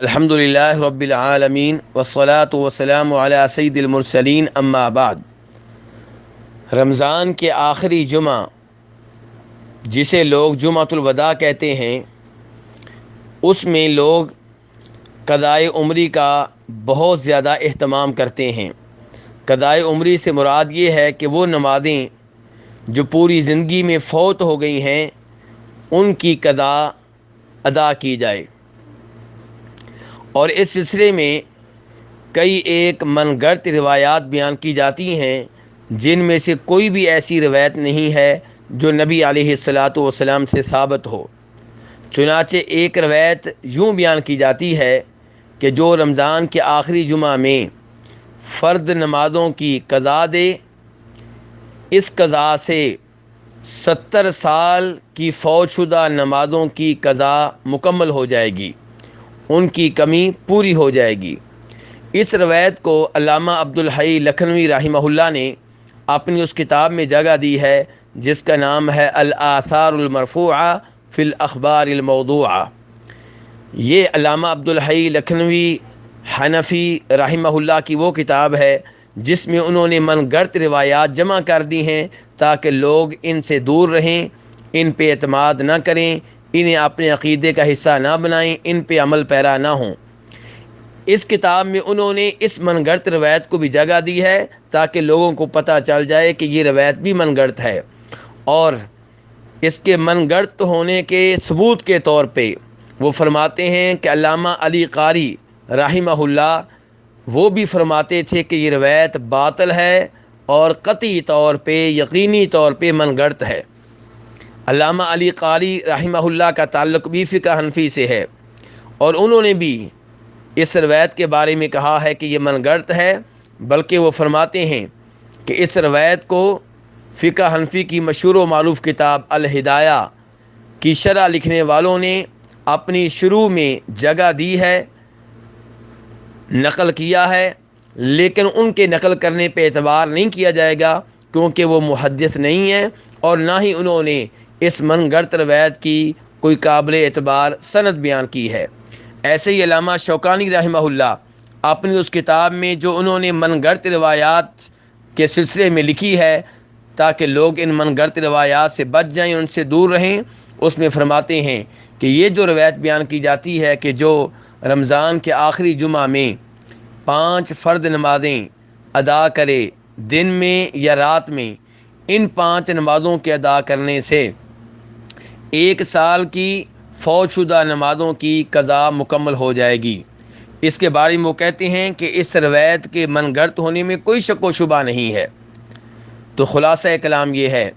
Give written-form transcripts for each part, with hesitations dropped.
الحمد للہ رب العالمین والصلاة والسلام علی سید المرسلین اما بعد۔ رمضان کے آخری جمعہ جسے لوگ جمعۃ الوداع کہتے ہیں، اس میں لوگ قضائے عمری کا بہت زیادہ اہتمام کرتے ہیں۔ قضائے عمری سے مراد یہ ہے کہ وہ نمازیں جو پوری زندگی میں فوت ہو گئی ہیں ان کی قضا ادا کی جائے، اور اس سلسلے میں کئی ایک من گھڑت روایات بیان کی جاتی ہیں، جن میں سے کوئی بھی ایسی روایت نہیں ہے جو نبی علیہ الصلاۃ والسلام سے ثابت ہو۔ چنانچہ ایک روایت یوں بیان کی جاتی ہے کہ جو رمضان کے آخری جمعہ میں فرد نمازوں کی قضا دے، اس قضا سے 70 سال کی فوت شدہ نمازوں کی قضا مکمل ہو جائے گی، ان کی کمی پوری ہو جائے گی۔ اس روایت کو علامہ عبدالحی لکھنوی رحمہ اللہ نے اپنی اس کتاب میں جگہ دی ہے جس کا نام ہے الآثار المرفوعہ فی الاخبار الموضوعہ۔ یہ علامہ عبدالحی لکھنوی حنفی رحمہ اللہ کی وہ کتاب ہے جس میں انہوں نے من گھڑت روایات جمع کر دی ہیں تاکہ لوگ ان سے دور رہیں، ان پہ اعتماد نہ کریں، انہیں اپنے عقیدے کا حصہ نہ بنائیں، ان پہ عمل پیرا نہ ہوں۔ اس کتاب میں انہوں نے اس من گھڑت روایت کو بھی جگہ دی ہے تاکہ لوگوں کو پتہ چل جائے کہ یہ روایت بھی من گھڑت ہے، اور اس کے من گھڑت ہونے کے ثبوت کے طور پہ وہ فرماتے ہیں کہ علامہ علی قاری رحمہ اللہ وہ بھی فرماتے تھے کہ یہ روایت باطل ہے اور قطعی طور پہ، یقینی طور پہ من گھڑت ہے۔ علامہ علی قاری رحمہ اللہ کا تعلق بھی فقہ حنفی سے ہے، اور انہوں نے بھی اس روایت کے بارے میں کہا ہے کہ یہ من گھڑت ہے، بلکہ وہ فرماتے ہیں کہ اس روایت کو فقہ حنفی کی مشہور و معروف کتاب الہدایہ کی شرح لکھنے والوں نے اپنی شروع میں جگہ دی ہے، نقل کیا ہے، لیکن ان کے نقل کرنے پہ اعتبار نہیں کیا جائے گا کیونکہ وہ محدث نہیں ہیں، اور نہ ہی انہوں نے اس من گھڑت روایت کی کوئی قابل اعتبار سند بیان کی ہے۔ ایسے ہی علامہ شوکانی رحمہ اللہ اپنی اس کتاب میں جو انہوں نے من گھڑت روایات کے سلسلے میں لکھی ہے تاکہ لوگ ان من گھڑت روایات سے بچ جائیں، ان سے دور رہیں، اس میں فرماتے ہیں کہ یہ جو روایت بیان کی جاتی ہے کہ جو رمضان کے آخری جمعہ میں 5 فرد نمازیں ادا کرے دن میں یا رات میں، ان 5 نمازوں کے ادا کرنے سے 1 سال کی فوت شدہ نمازوں کی قضا مکمل ہو جائے گی۔ اس کے بارے میں وہ کہتے ہیں کہ اس روایت کے من گھڑت ہونے میں کوئی شک و شبہ نہیں ہے۔ تو خلاصہ کلام یہ ہے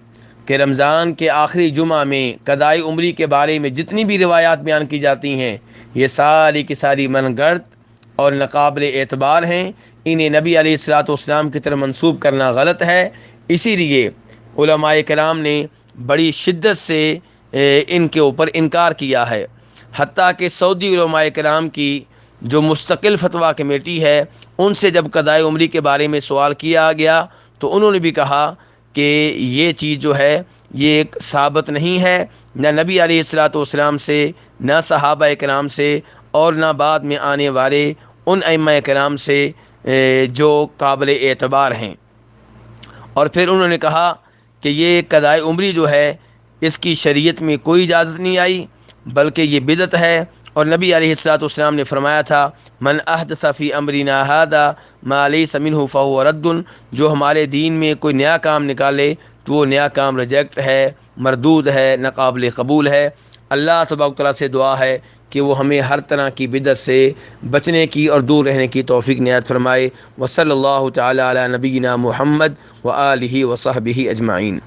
کہ رمضان کے آخری جمعہ میں قضائے عمری کے بارے میں جتنی بھی روایات بیان کی جاتی ہیں یہ ساری کی ساری من گھڑت اور ناقابل اعتبار ہیں، انہیں نبی علیہ الصلوۃ والسلام کی طرف منسوب کرنا غلط ہے۔ اسی لیے علماء کرام نے بڑی شدت سے ان کے اوپر انکار کیا ہے، حتیٰ کہ سعودی علماء کرام کی جو مستقل فتویٰ کمیٹی ہے ان سے جب قضائے عمری کے بارے میں سوال کیا گیا تو انہوں نے بھی کہا کہ یہ چیز جو ہے یہ ایک ثابت نہیں ہے، نہ نبی علیہ الصلوۃ والسلام سے، نہ صحابہ کرام سے، اور نہ بعد میں آنے والے ان ائمہ کرام سے جو قابل اعتبار ہیں۔ اور پھر انہوں نے کہا کہ یہ قضائے عمری جو ہے اس کی شریعت میں کوئی اجازت نہیں آئی، بلکہ یہ بدعت ہے، اور نبی علیہ الصلوۃ والسلام نے فرمایا تھا من احدث فی امرنا ھذا ما لیس منہ فہو رد، جو ہمارے دین میں کوئی نیا کام نکالے تو وہ نیا کام ریجیکٹ ہے، مردود ہے، ناقابل قبول ہے۔ اللہ تبارک و تعالیٰ سے دعا ہے کہ وہ ہمیں ہر طرح کی بدعت سے بچنے کی اور دور رہنے کی توفیق عنایت فرمائے۔ وصلی اللہ تعالی علی نبینا محمد وآلہ وصحبہ اجمعین۔